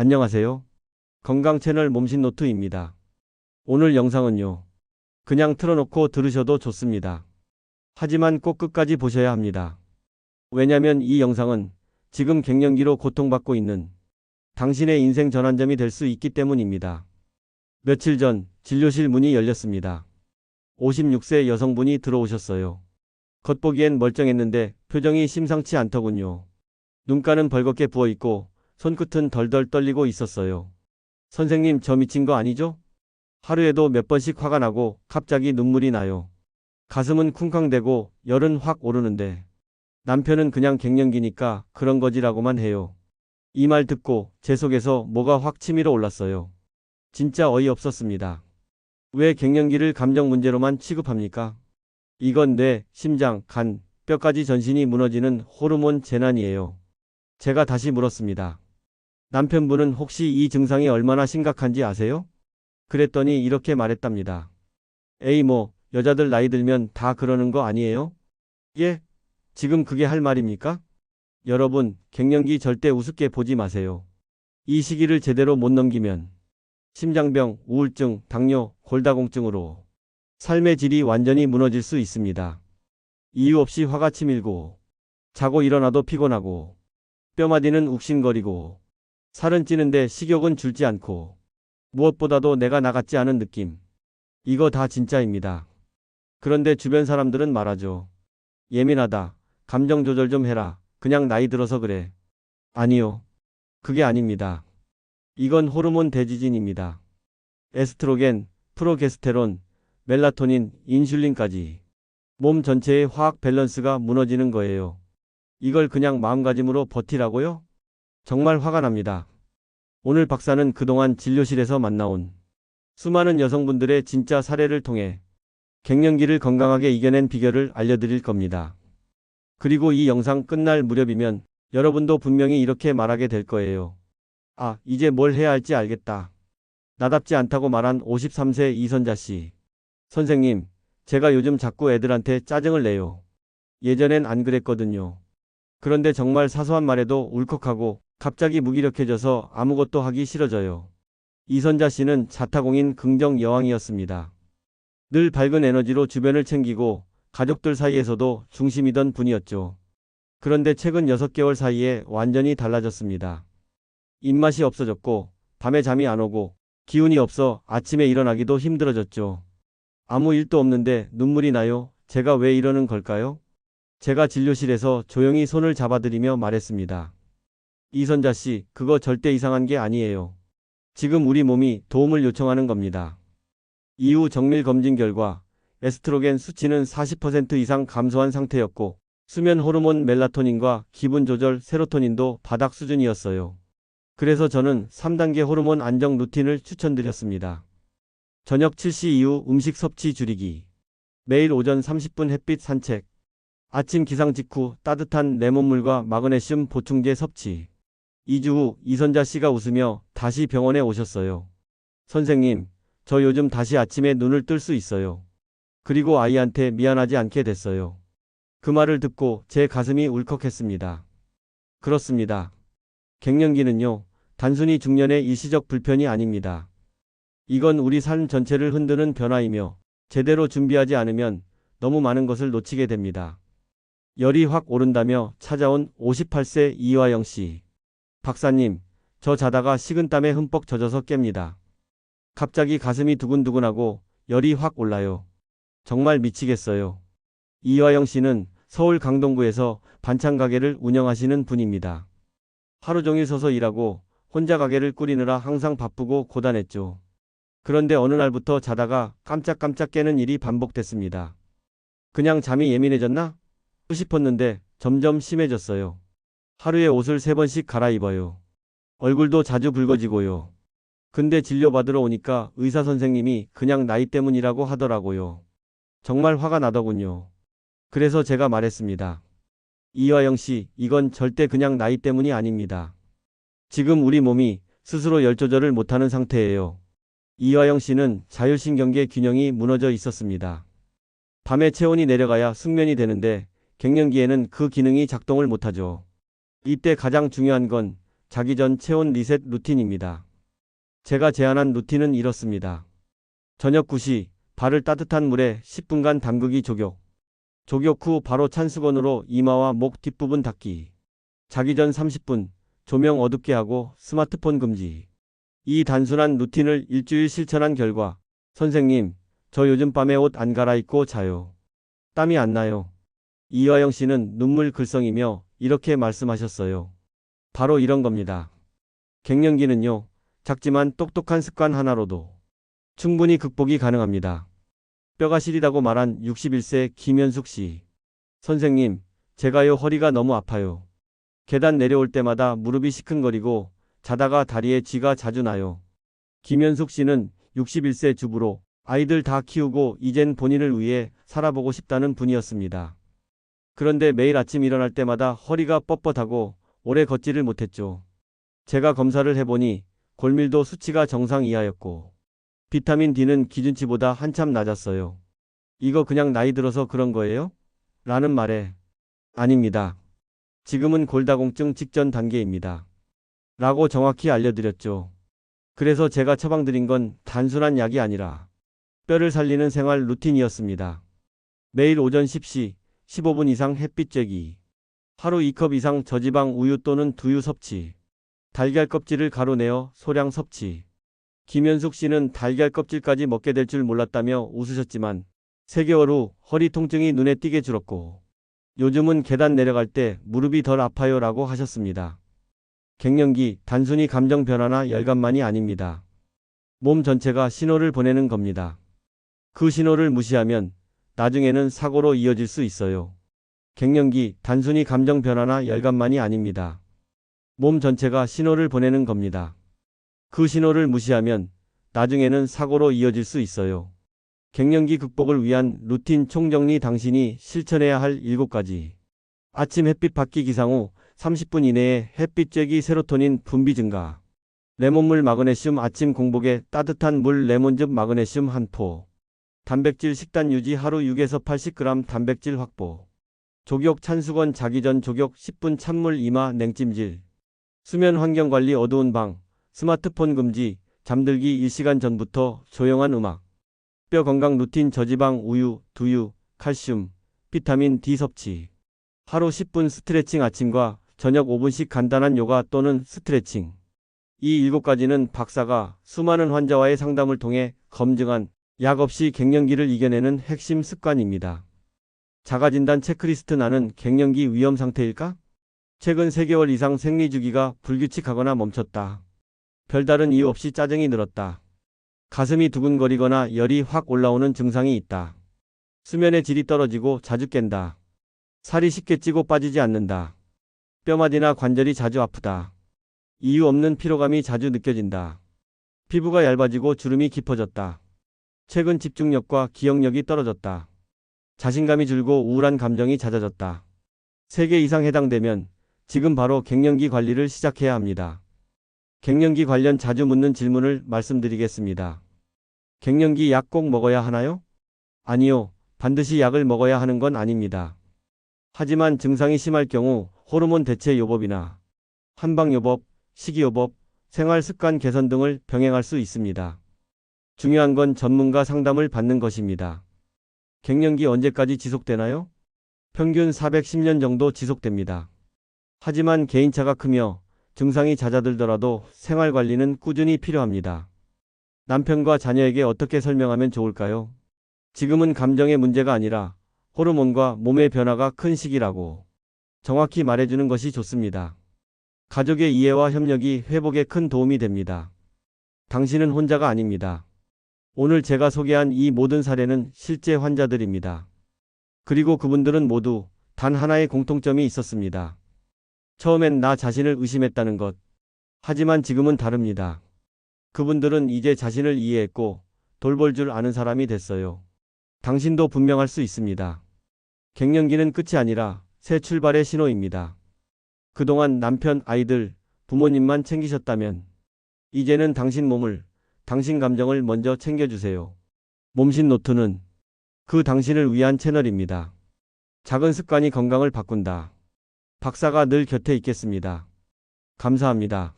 안녕하세요. 건강 채널 몸신노트입니다. 오늘 영상은요. 그냥 틀어놓고 들으셔도 좋습니다. 하지만 꼭 끝까지 보셔야 합니다. 왜냐면 이 영상은 지금 갱년기로 고통받고 있는 당신의 인생 전환점이 될 수 있기 때문입니다. 며칠 전 진료실 문이 열렸습니다. 56세 여성분이 들어오셨어요. 겉보기엔 멀쩡했는데 표정이 심상치 않더군요. 눈가는 벌겋게 부어있고 손끝은 덜덜 떨리고 있었어요. 선생님, 저 미친 거 아니죠? 하루에도 몇 번씩 화가 나고 갑자기 눈물이 나요. 가슴은 쿵쾅대고 열은 확 오르는데 남편은 그냥 갱년기니까 그런 거지라고만 해요. 이 말 듣고 제 속에서 뭐가 확 치밀어 올랐어요. 진짜 어이없었습니다. 왜 갱년기를 감정 문제로만 취급합니까? 이건 뇌, 심장, 간, 뼈까지 전신이 무너지는 호르몬 재난이에요. 제가 다시 물었습니다. 남편분은 혹시 이 증상이 얼마나 심각한지 아세요? 그랬더니 이렇게 말했답니다. 에이 뭐 여자들 나이 들면 다 그러는 거 아니에요? 예? 지금 그게 할 말입니까? 여러분, 갱년기 절대 우습게 보지 마세요. 이 시기를 제대로 못 넘기면 심장병, 우울증, 당뇨, 골다공증으로 삶의 질이 완전히 무너질 수 있습니다. 이유 없이 화가 치밀고 자고 일어나도 피곤하고 뼈마디는 욱신거리고 살은 찌는데 식욕은 줄지 않고 무엇보다도 내가 나 같지 않은 느낌. 이거 다 진짜입니다. 그런데 주변 사람들은 말하죠. 예민하다. 감정 조절 좀 해라. 그냥 나이 들어서 그래. 아니요. 그게 아닙니다. 이건 호르몬 대지진입니다. 에스트로겐, 프로게스테론, 멜라토닌, 인슐린까지 몸 전체의 화학 밸런스가 무너지는 거예요. 이걸 그냥 마음가짐으로 버티라고요? 정말 화가 납니다. 오늘 박사는 그동안 진료실에서 만나온 수많은 여성분들의 진짜 사례를 통해 갱년기를 건강하게 이겨낸 비결을 알려드릴 겁니다. 그리고 이 영상 끝날 무렵이면 여러분도 분명히 이렇게 말하게 될 거예요. 아, 이제 뭘 해야 할지 알겠다. 나답지 않다고 말한 53세 이선자 씨. 선생님, 제가 요즘 자꾸 애들한테 짜증을 내요. 예전엔 안 그랬거든요. 그런데 정말 사소한 말에도 울컥하고 갑자기 무기력해져서 아무것도 하기 싫어져요. 이선자 씨는 자타공인 긍정 여왕이었습니다. 늘 밝은 에너지로 주변을 챙기고 가족들 사이에서도 중심이던 분이었죠. 그런데 최근 6개월 사이에 완전히 달라졌습니다. 입맛이 없어졌고 밤에 잠이 안 오고 기운이 없어 아침에 일어나기도 힘들어졌죠. 아무 일도 없는데 눈물이 나요. 제가 왜 이러는 걸까요? 제가 진료실에서 조용히 손을 잡아드리며 말했습니다. 이선자 씨, 그거 절대 이상한 게 아니에요. 지금 우리 몸이 도움을 요청하는 겁니다. 이후 정밀 검진 결과 에스트로겐 수치는 40% 이상 감소한 상태였고 수면 호르몬 멜라토닌과 기분 조절 세로토닌도 바닥 수준이었어요. 그래서 저는 3단계 호르몬 안정 루틴을 추천드렸습니다. 저녁 7시 이후 음식 섭취 줄이기. 매일 오전 30분 햇빛 산책. 아침 기상 직후 따뜻한 레몬물과 마그네슘 보충제 섭취. 2주 후 이선자 씨가 웃으며 다시 병원에 오셨어요. 선생님, 저 요즘 다시 아침에 눈을 뜰 수 있어요. 그리고 아이한테 미안하지 않게 됐어요. 그 말을 듣고 제 가슴이 울컥했습니다. 그렇습니다. 갱년기는요, 단순히 중년의 일시적 불편이 아닙니다. 이건 우리 삶 전체를 흔드는 변화이며 제대로 준비하지 않으면 너무 많은 것을 놓치게 됩니다. 열이 확 오른다며 찾아온 58세 이화영 씨. 박사님, 저 자다가 식은땀에 흠뻑 젖어서 깹니다. 갑자기 가슴이 두근두근하고 열이 확 올라요. 정말 미치겠어요. 이화영 씨는 서울 강동구에서 반찬 가게를 운영하시는 분입니다. 하루 종일 서서 일하고 혼자 가게를 꾸리느라 항상 바쁘고 고단했죠. 그런데 어느 날부터 자다가 깜짝깜짝 깨는 일이 반복됐습니다. 그냥 잠이 예민해졌나? 싶었는데 점점 심해졌어요. 하루에 옷을 3번씩 갈아입어요. 얼굴도 자주 붉어지고요. 근데 진료받으러 오니까 의사 선생님이 그냥 나이 때문이라고 하더라고요. 정말 화가 나더군요. 그래서 제가 말했습니다. 이화영 씨, 이건 절대 그냥 나이 때문이 아닙니다. 지금 우리 몸이 스스로 열 조절을 못하는 상태예요. 이화영 씨는 자율신경계 균형이 무너져 있었습니다. 밤에 체온이 내려가야 숙면이 되는데 갱년기에는 그 기능이 작동을 못하죠. 이때 가장 중요한 건 자기 전 체온 리셋 루틴입니다. 제가 제안한 루틴은 이렇습니다. 저녁 9시 발을 따뜻한 물에 10분간 담그기 조격. 조격 후 바로 찬 수건으로 이마와 목 뒷부분 닦기. 자기 전 30분 조명 어둡게 하고 스마트폰 금지. 이 단순한 루틴을 일주일 실천한 결과 선생님, 저 요즘 밤에 옷 안 갈아입고 자요. 땀이 안 나요. 이화영 씨는 눈물 글썽이며 이렇게 말씀하셨어요. 바로 이런 겁니다. 갱년기는요, 작지만 똑똑한 습관 하나로도 충분히 극복이 가능합니다. 뼈가 시리다고 말한 61세 김현숙 씨. 선생님, 제가요 허리가 너무 아파요. 계단 내려올 때마다 무릎이 시큰거리고 자다가 다리에 쥐가 자주 나요. 김현숙 씨는 61세 주부로 아이들 다 키우고 이젠 본인을 위해 살아보고 싶다는 분이었습니다. 그런데 매일 아침 일어날 때마다 허리가 뻣뻣하고 오래 걷지를 못했죠. 제가 검사를 해보니 골밀도 수치가 정상 이하였고 비타민 D는 기준치보다 한참 낮았어요. 이거 그냥 나이 들어서 그런 거예요? 라는 말에 아닙니다. 지금은 골다공증 직전 단계입니다. 라고 정확히 알려드렸죠. 그래서 제가 처방드린 건 단순한 약이 아니라 뼈를 살리는 생활 루틴이었습니다. 매일 오전 10시 15분 이상 햇빛 쬐기, 하루 2컵 이상 저지방 우유 또는 두유 섭취, 달걀 껍질을 가루내어 소량 섭취. 김현숙 씨는 달걀 껍질까지 먹게 될 줄 몰랐다며 웃으셨지만 3개월 후 허리 통증이 눈에 띄게 줄었고 요즘은 계단 내려갈 때 무릎이 덜 아파요 라고 하셨습니다. 갱년기 단순히 감정 변화나 열감만이 아닙니다. 몸 전체가 신호를 보내는 겁니다. 그 신호를 무시하면 나중에는 사고로 이어질 수 있어요. 갱년기 단순히 감정 변화나 열감만이 아닙니다. 몸 전체가 신호를 보내는 겁니다. 그 신호를 무시하면 나중에는 사고로 이어질 수 있어요. 갱년기 극복을 위한 루틴 총정리 당신이 실천해야 할 7가지. 아침 햇빛 받기 기상 후 30분 이내에 햇빛 쬐기 세로토닌 분비 증가. 레몬물 마그네슘 아침 공복에 따뜻한 물 레몬즙 마그네슘 한 포. 단백질 식단 유지 하루 6에서 80g 단백질 확보. 조격 찬수건 자기 전 조격 10분 찬물 이마 냉찜질. 수면 환경 관리 어두운 방. 스마트폰 금지. 잠들기 1시간 전부터 조용한 음악. 뼈 건강 루틴 저지방 우유, 두유, 칼슘, 비타민 D 섭취. 하루 10분 스트레칭 아침과 저녁 5분씩 간단한 요가 또는 스트레칭. 이 7가지는 박사가 수많은 환자와의 상담을 통해 검증한 약 없이 갱년기를 이겨내는 핵심 습관입니다. 자가진단 체크리스트 나는 갱년기 위험 상태일까? 최근 3개월 이상 생리주기가 불규칙하거나 멈췄다. 별다른 이유 없이 짜증이 늘었다. 가슴이 두근거리거나 열이 확 올라오는 증상이 있다. 수면의 질이 떨어지고 자주 깬다. 살이 쉽게 찌고 빠지지 않는다. 뼈마디나 관절이 자주 아프다. 이유 없는 피로감이 자주 느껴진다. 피부가 얇아지고 주름이 깊어졌다. 최근 집중력과 기억력이 떨어졌다. 자신감이 줄고 우울한 감정이 잦아졌다. 3개 이상 해당되면 지금 바로 갱년기 관리를 시작해야 합니다. 갱년기 관련 자주 묻는 질문을 말씀드리겠습니다. 갱년기 약 꼭 먹어야 하나요? 아니요, 반드시 약을 먹어야 하는 건 아닙니다. 하지만 증상이 심할 경우 호르몬 대체 요법이나 한방요법, 식이요법, 생활습관 개선 등을 병행할 수 있습니다. 중요한 건 전문가 상담을 받는 것입니다. 갱년기 언제까지 지속되나요? 평균 410년 정도 지속됩니다. 하지만 개인차가 크며 증상이 잦아들더라도 생활관리는 꾸준히 필요합니다. 남편과 자녀에게 어떻게 설명하면 좋을까요? 지금은 감정의 문제가 아니라 호르몬과 몸의 변화가 큰 시기라고 정확히 말해주는 것이 좋습니다. 가족의 이해와 협력이 회복에 큰 도움이 됩니다. 당신은 혼자가 아닙니다. 오늘 제가 소개한 이 모든 사례는 실제 환자들입니다. 그리고 그분들은 모두 단 하나의 공통점이 있었습니다. 처음엔 나 자신을 의심했다는 것. 하지만 지금은 다릅니다. 그분들은 이제 자신을 이해했고 돌볼 줄 아는 사람이 됐어요. 당신도 분명할 수 있습니다. 갱년기는 끝이 아니라 새 출발의 신호입니다. 그동안 남편, 아이들, 부모님만 챙기셨다면 이제는 당신 몸을, 당신 감정을 먼저 챙겨주세요. 몸신 노트는 그 당신을 위한 채널입니다. 작은 습관이 건강을 바꾼다. 박사가 늘 곁에 있겠습니다. 감사합니다.